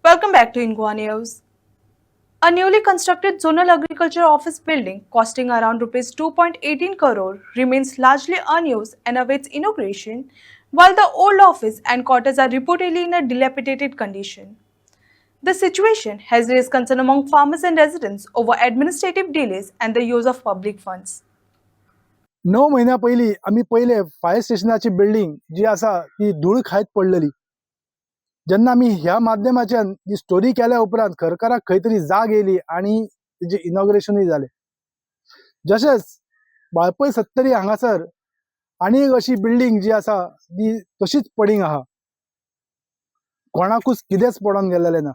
Welcome back to Ingwa News. A newly constructed zonal agriculture office building costing around rupees 2.18 crore remains largely unused and awaits inauguration, while the old office and quarters are reportedly in a dilapidated condition. The situation has raised concern among farmers and residents over administrative delays and the use of public funds. 9 महिन्या पहिली आम्ही पहिले fire स्टेशनाची building जी असा ती धूळ खायत पडलेली. जेन्ना आम्ही ह्या माध्यमाच्यान ती स्टोरी केल्या उपरांत खरखराक खंय तरी जाग येयली आणि तिचे इनॉग्रेशनूय जालें. जशेंच बाळपय सत्तरी हांगासर आनी एक अशी बिल्डिंग जी आसा ती तशीच पडींग आहा. कोणाकूच कितेंच पडोन गेलेलें ना.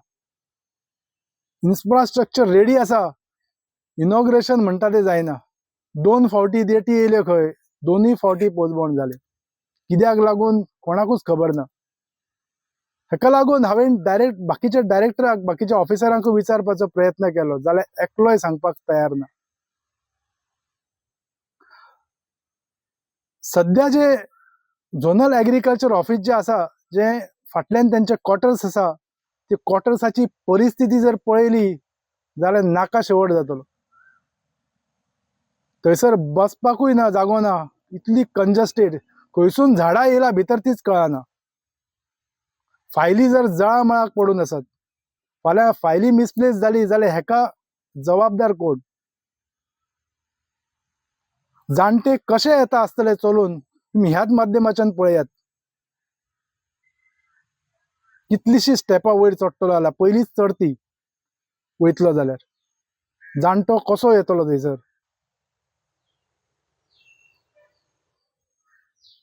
इन्फ्रास्ट्रक्चर रेडी आसा, इनॉग्रेशन म्हणटा तें जायना. 2 फावटी डेटी येयल्यो खंय, दोनूय फावटी पोस्टपोन जाले. कित्याक लागून कोणाकूच खबर ना. हेका लागून हांवें डायरेक्ट बाकीच्या डायरेक्टराक बाकीच्या ऑफिसरांक विचारपाचो प्रयत्न केलो जाल्यार एकलोय सांगपाक तयार ना. सध्या जे झोनल एग्रीकल्चर ऑफिस जे आसा, जे फाटल्यान त्यांचे क्वॉर्टर्स आसा, ते क्वॉर्टर्साची परिस्थिती जर पळयली जाल्यार नाका शेवट जातलो. थंयसर बसपाकूय ना जागो ना, इतली कंजस्टेड, खंयसून झाडां येयला भितर तीच कळना. फायली जर जळामळाक पडून आसात, फाल्यां फायली मिसप्लेस जाली जाल्यार हेका जबाबदार कोण? जाणटे कशे येता आसतले चलून तुमी ह्याच माध्यमाच्यान पळयात. कितलीशी स्टेपां वयर चडटलो जाल्यार पयलीच चडती वयतलो जाल्यार जाणटो कसो येतलो थंयसर?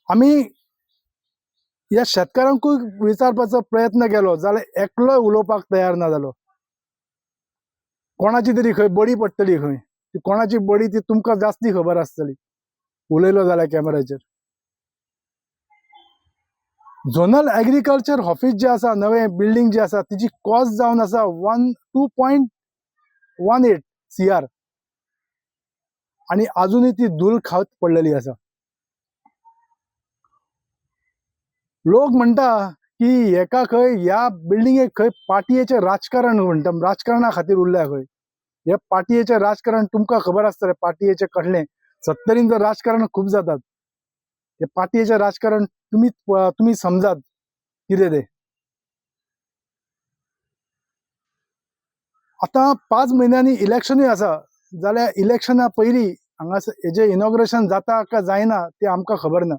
आमी ह्या शेतकारांकूय विचारपाचो प्रयत्न केलो जाल्यार एकलोय उलोवपाक तयार ना जालो. कोणाची तरी खंय बडी पडटली खंय, ती कोणाची बडी ती तुमकां जास्ती खबर आसतली उलयलो जाल्यार कॅमेराचेर. झोनल एग्रीकल्चर ऑफिस जे आसा, नवें बिल्डिंग जे आसा, तिची कॉस्ट जावन आसा 2.18 CR आणि अजूनही ती धूळ खावत पडलेली आसा. लोक म्हणटा की हेका खंय ह्या बिल्डिंगेक खंय पाटयेचें राजकारण म्हणटा, राजकारणा खातीर उरल्या खंय. हे पाटयेचें राजकारण तुमकां खबर आसतलें पाटयेचें कसलें. सत्तरीन तर राजकारण खूब जातात. हे पाटयेचें राजकारण तुमी समजात कितें तें. आतां 5 म्हयन्यांनी इलेक्शनूय आसा जाल्यार इलेक्शना पयलीं हांगा हेजें इनॉग्रेशन जाता काय जायना तें आमकां खबर ना.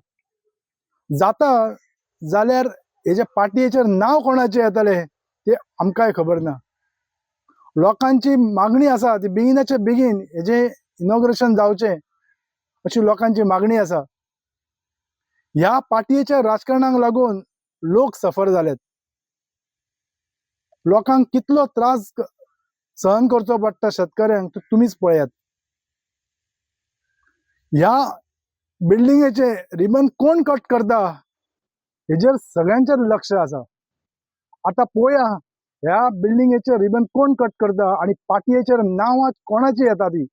जाता जाल्यार हेजे पाटयेचेर नांव कोणाचें येतलें तें आमकांय खबर ना. लोकांची मागणी आसा ती बेगिनाचे बेगीन हेजें इनॉग्रेशन जावचें अशी लोकांची मागणी आसा. ह्या पाटयेच्या राजकारणाक लागून लोक सफर जालेत. लोकांक कितलो त्रास सहन करचो पडटा शेतकऱ्यांक तुमीच पळयात. ह्या बिल्डिंगेचे रिबन कोण कट करता हेजेर सगळ्यांचेर लक्ष आसा. आता पळोवया ह्या बिल्डिंगेचे रिबन कोण कट करता आणि पाटयेचेर नांवां कोणाची येता ती